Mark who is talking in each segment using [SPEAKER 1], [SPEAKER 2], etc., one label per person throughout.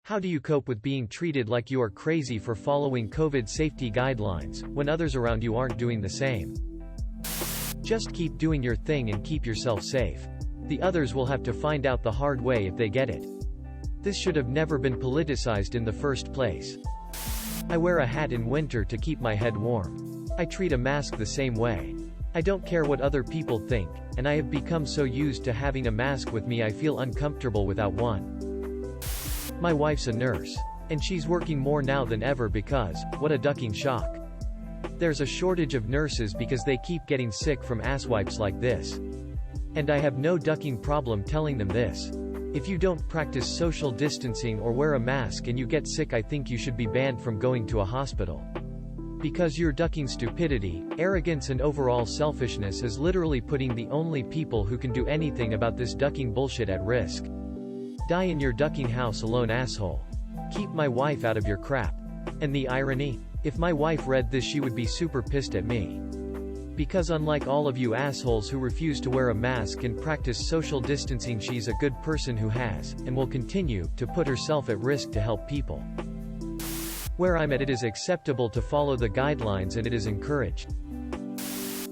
[SPEAKER 1] How do you cope with being treated like you are crazy for following COVID safety guidelines, when others around you aren't doing the same? Just keep doing your thing and keep yourself safe. The others will have to find out the hard way if they get it. This should have never been politicized in the first place. I wear a hat in winter to keep my head warm. I treat a mask the same way. I don't care what other people think, and I have become so used to having a mask with me I feel uncomfortable without one. My wife's a nurse. And she's working more now than ever because, what a ducking shock. There's a shortage of nurses because they keep getting sick from asswipes like this. And I have no ducking problem telling them this. If you don't practice social distancing or wear a mask and you get sick, I think you should be banned from going to a hospital. Because you're ducking stupidity, arrogance and overall selfishness is literally putting the only people who can do anything about this ducking bullshit at risk. Die in your ducking house alone, asshole. Keep my wife out of your crap. And the irony? If my wife read this, she would be super pissed at me. Because unlike all of you assholes who refuse to wear a mask and practice social distancing, she's a good person who has, and will continue, to put herself at risk to help people. Where I'm at, it is acceptable to follow the guidelines and it is encouraged.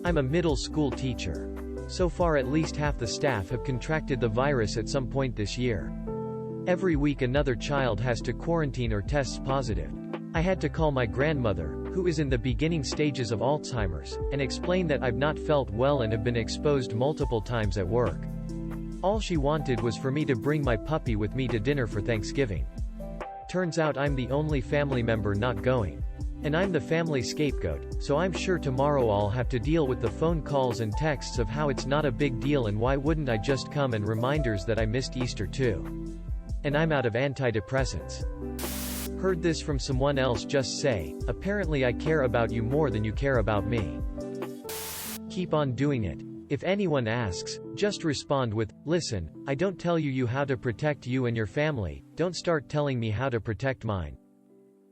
[SPEAKER 1] I'm a middle school teacher. So far at least half the staff have contracted the virus at some point this year. Every week another child has to quarantine or tests positive. I had to call my grandmother, who is in the beginning stages of Alzheimer's, and explain that I've not felt well and have been exposed multiple times at work. All she wanted was for me to bring my puppy with me to dinner for Thanksgiving. Turns out I'm the only family member not going. And I'm the family scapegoat, so I'm sure tomorrow I'll have to deal with the phone calls and texts of how it's not a big deal and why wouldn't I just come, and reminders that I missed Easter too. And I'm out of antidepressants. Heard this from someone else just say, apparently I care about you more than you care about me. Keep on doing it. If anyone asks, just respond with, listen, I don't tell you how to protect you and your family, don't start telling me how to protect mine.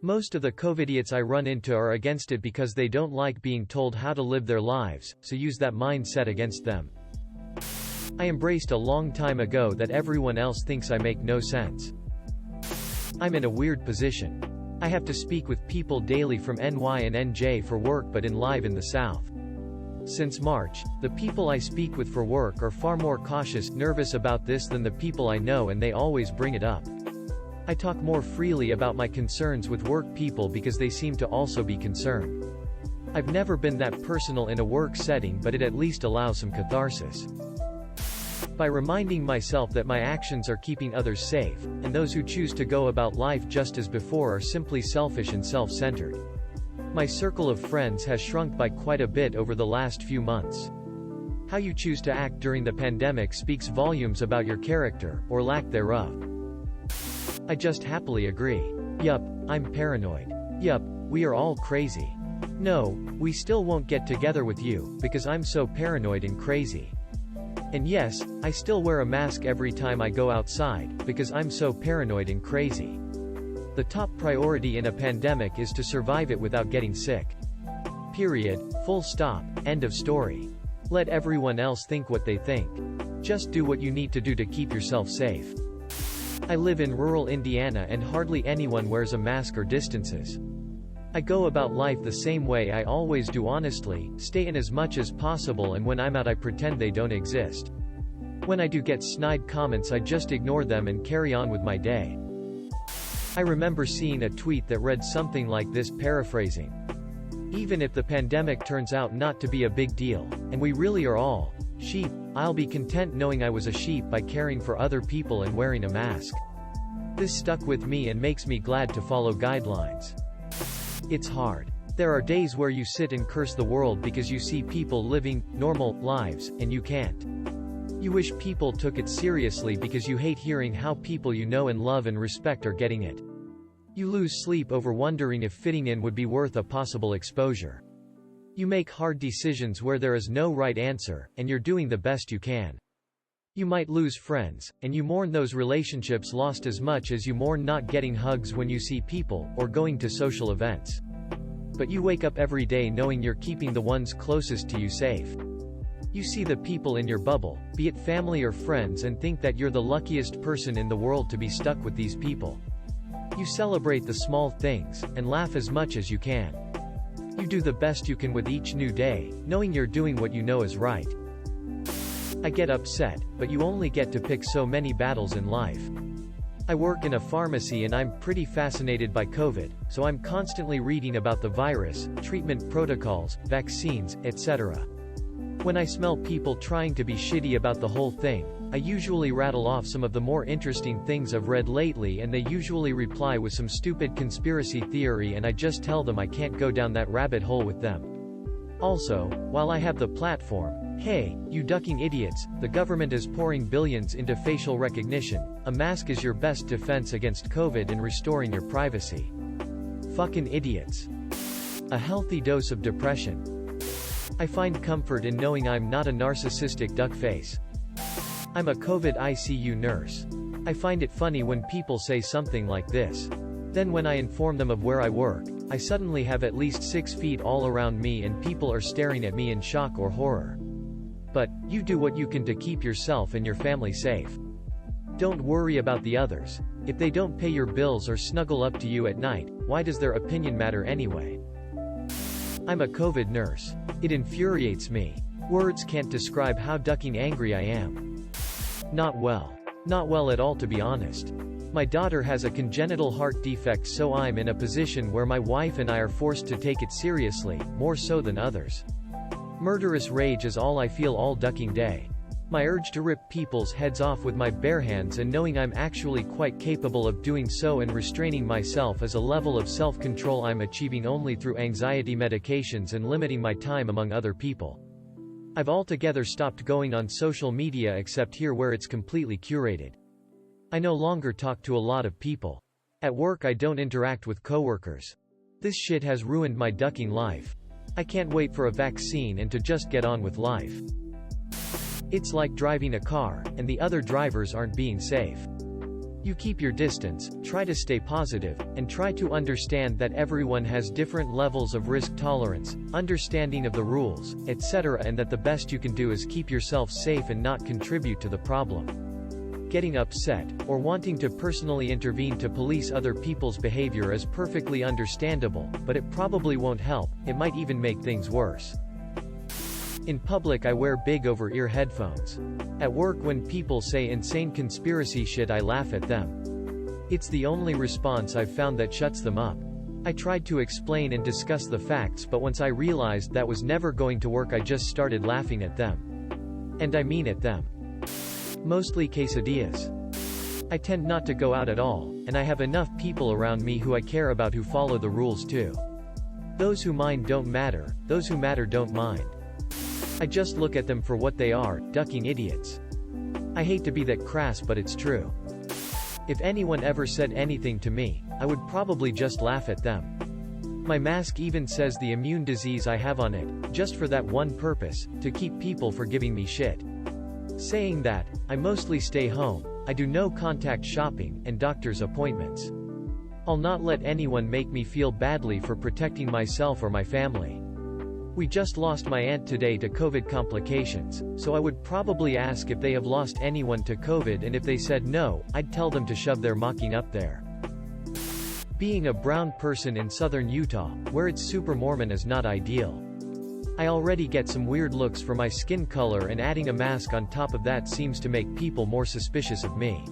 [SPEAKER 1] Most of the COVIDiots I run into are against it because they don't like being told how to live their lives, so use that mindset against them. I embraced a long time ago that everyone else thinks I make no sense. I'm in a weird position. I have to speak with people daily from NY and NJ for work, but live in the South. Since March, the people I speak with for work are far more cautious, nervous about this than the people I know, and they always bring it up. I talk more freely about my concerns with work people because they seem to also be concerned. I've never been that personal in a work setting, but it at least allows some catharsis. By reminding myself that my actions are keeping others safe, and those who choose to go about life just as before are simply selfish and self-centered. My circle of friends has shrunk by quite a bit over the last few months. How you choose to act during the pandemic speaks volumes about your character, or lack thereof. I just happily agree. Yup, I'm paranoid. Yup, we are all crazy. No, we still won't get together with you, because I'm so paranoid and crazy. And yes, I still wear a mask every time I go outside, because I'm so paranoid and crazy. The top priority in a pandemic is to survive it without getting sick. Period, full stop, end of story. Let everyone else think what they think. Just do what you need to do to keep yourself safe. I live in rural Indiana and hardly anyone wears a mask or distances. I go about life the same way I always do, honestly, stay in as much as possible, and when I'm out I pretend they don't exist. When I do get snide comments I just ignore them and carry on with my day. I remember seeing a tweet that read something like this, paraphrasing. Even if the pandemic turns out not to be a big deal, and we really are all sheep, I'll be content knowing I was a sheep by caring for other people and wearing a mask. This stuck with me and makes me glad to follow guidelines. It's hard. There are days where you sit and curse the world because you see people living normal lives, and you can't. You wish people took it seriously because you hate hearing how people you know and love and respect are getting it. You lose sleep over wondering if fitting in would be worth a possible exposure. You make hard decisions where there is no right answer, and you're doing the best you can. You might lose friends, and you mourn those relationships lost as much as you mourn not getting hugs when you see people, or going to social events. But you wake up every day knowing you're keeping the ones closest to you safe. You see the people in your bubble, be it family or friends, and think that you're the luckiest person in the world to be stuck with these people. You celebrate the small things, and laugh as much as you can. You do the best you can with each new day, knowing you're doing what you know is right. I get upset, but you only get to pick so many battles in life. I work in a pharmacy and I'm pretty fascinated by COVID, so I'm constantly reading about the virus, treatment protocols, vaccines, etc. When I smell people trying to be shitty about the whole thing, I usually rattle off some of the more interesting things I've read lately, and they usually reply with some stupid conspiracy theory, and I just tell them I can't go down that rabbit hole with them. Also, while I have the platform, hey, you ducking idiots, the government is pouring billions into facial recognition. A mask is your best defense against COVID and restoring your privacy. Fucking idiots. A healthy dose of depression. I find comfort in knowing I'm not a narcissistic duck face. I'm a COVID ICU nurse. I find it funny when people say something like this. Then when I inform them of where I work, I suddenly have at least 6 feet all around me and people are staring at me in shock or horror. But, you do what you can to keep yourself and your family safe. Don't worry about the others. If they don't pay your bills or snuggle up to you at night, why does their opinion matter anyway? I'm a COVID nurse. It infuriates me. Words can't describe how ducking angry I am. Not well. Not well at all, to be honest. My daughter has a congenital heart defect, so I'm in a position where my wife and I are forced to take it seriously, more so than others. Murderous rage is all I feel all ducking day. My urge to rip people's heads off with my bare hands, and knowing I'm actually quite capable of doing so and restraining myself, is a level of self-control I'm achieving only through anxiety medications and limiting my time among other people. I've altogether stopped going on social media except here where it's completely curated. I no longer talk to a lot of people. At work I don't interact with coworkers. This shit has ruined my ducking life. I can't wait for a vaccine and to just get on with life. It's like driving a car, and the other drivers aren't being safe. You keep your distance, try to stay positive, and try to understand that everyone has different levels of risk tolerance, understanding of the rules, etc., and that the best you can do is keep yourself safe and not contribute to the problem. Getting upset, or wanting to personally intervene to police other people's behavior is perfectly understandable, but it probably won't help. It might even make things worse. In public I wear big over-ear headphones. At work when people say insane conspiracy shit I laugh at them. It's the only response I've found that shuts them up. I tried to explain and discuss the facts, but once I realized that was never going to work I just started laughing at them. And I mean at them. Mostly quesadillas. I tend not to go out at all, and I have enough people around me who I care about who follow the rules too. Those who mind don't matter, those who matter don't mind. I just look at them for what they are, ducking idiots. I hate to be that crass, but it's true. If anyone ever said anything to me, I would probably just laugh at them. My mask even says the immune disease I have on it, just for that one purpose, to keep people from giving me shit. Saying that, I mostly stay home, I do no contact shopping, and doctor's appointments. I'll not let anyone make me feel badly for protecting myself or my family. We just lost my aunt today to COVID complications, so I would probably ask if they have lost anyone to COVID, and if they said no, I'd tell them to shove their mocking up there. Being a brown person in southern Utah, where it's super Mormon, is not ideal. I already get some weird looks for my skin color, and adding a mask on top of that seems to make people more suspicious of me.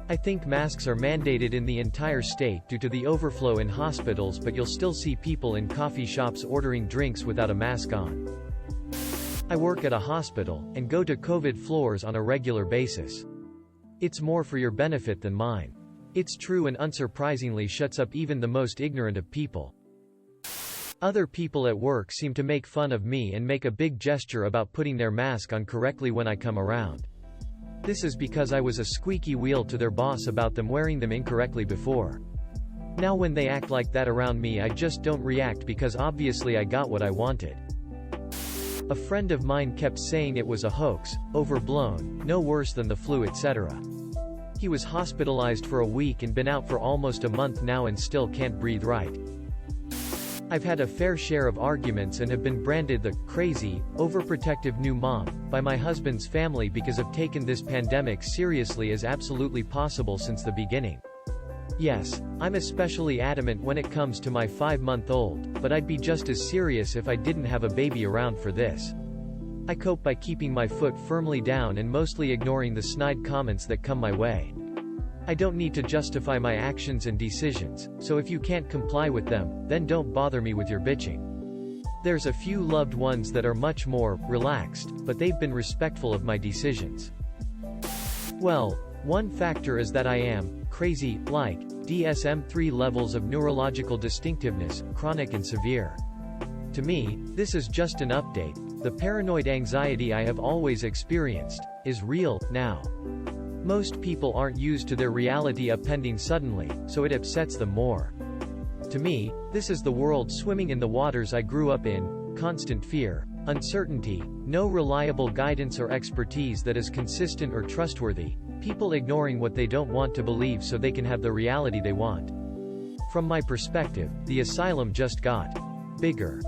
[SPEAKER 1] I think masks are mandated in the entire state due to the overflow in hospitals, but you'll still see people in coffee shops ordering drinks without a mask on. I work at a hospital, and go to COVID floors on a regular basis. It's more for your benefit than mine. It's true, and unsurprisingly shuts up even the most ignorant of people. Other people at work seem to make fun of me and make a big gesture about putting their mask on correctly when I come around. This is because I was a squeaky wheel to their boss about them wearing them incorrectly before. Now when they act like that around me I just don't react, because obviously I got what I wanted. A friend of mine kept saying it was a hoax, overblown, no worse than the flu, etc. He was hospitalized for a week and been out for almost a month now and still can't breathe right. I've had a fair share of arguments and have been branded the crazy, overprotective new mom by my husband's family because I've taken this pandemic seriously as absolutely possible since the beginning. Yes, I'm especially adamant when it comes to my 5-month-old, but I'd be just as serious if I didn't have a baby around for this. I cope by keeping my foot firmly down and mostly ignoring the snide comments that come my way. I don't need to justify my actions and decisions, so if you can't comply with them, then don't bother me with your bitching. There's a few loved ones that are much more relaxed, but they've been respectful of my decisions. Well, one factor is that I am crazy, like DSM-3 levels of neurological distinctiveness, chronic and severe. To me, this is just an update. The paranoid anxiety I have always experienced is real now. Most people aren't used to their reality upending suddenly, so it upsets them more. To me, this is the world swimming in the waters I grew up in, constant fear, uncertainty, no reliable guidance or expertise that is consistent or trustworthy, people ignoring what they don't want to believe so they can have the reality they want. From my perspective, the asylum just got bigger.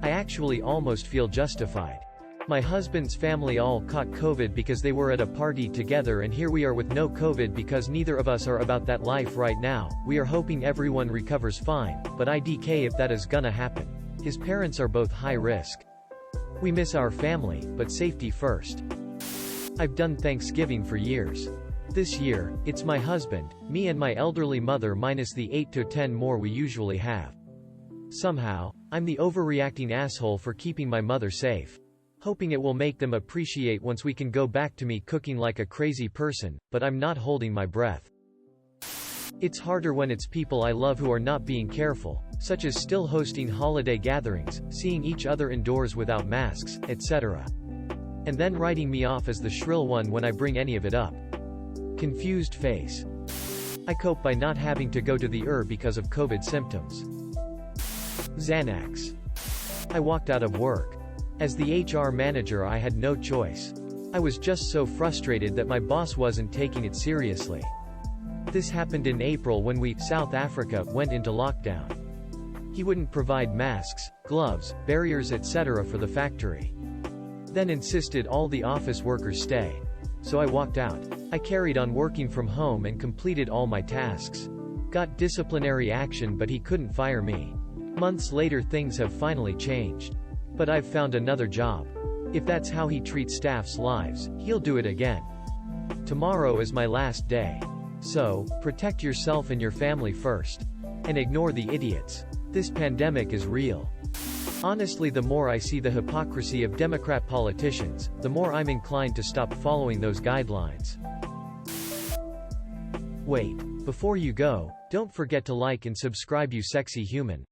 [SPEAKER 1] I actually almost feel justified. My husband's family all caught COVID because they were at a party together, and here we are with no COVID because neither of us are about that life right now. We are hoping everyone recovers fine, but IDK if that is gonna happen. His parents are both high risk. We miss our family, but safety first. I've done Thanksgiving for years. This year, it's my husband, me and my elderly mother minus the 8 to 10 more we usually have. Somehow, I'm the overreacting asshole for keeping my mother safe. Hoping it will make them appreciate once we can go back to me cooking like a crazy person, but I'm not holding my breath. It's harder when it's people I love who are not being careful, such as still hosting holiday gatherings, seeing each other indoors without masks, etc. And then writing me off as the shrill one when I bring any of it up. Confused face. I cope by not having to go to the ER because of COVID symptoms. Xanax. I walked out of work. As the HR manager, I had no choice. I was just so frustrated that my boss wasn't taking it seriously. This happened in April when South Africa, went into lockdown. He wouldn't provide masks, gloves, barriers etc. for the factory. Then insisted all the office workers stay. So I walked out. I carried on working from home and completed all my tasks. Got disciplinary action, but he couldn't fire me. Months later things have finally changed. But I've found another job. If that's how he treats staff's lives, he'll do it again. Tomorrow is my last day. So, protect yourself and your family first. And ignore the idiots. This pandemic is real. Honestly, the more I see the hypocrisy of Democrat politicians, the more I'm inclined to stop following those guidelines. Wait, before you go, don't forget to like and subscribe, you sexy human.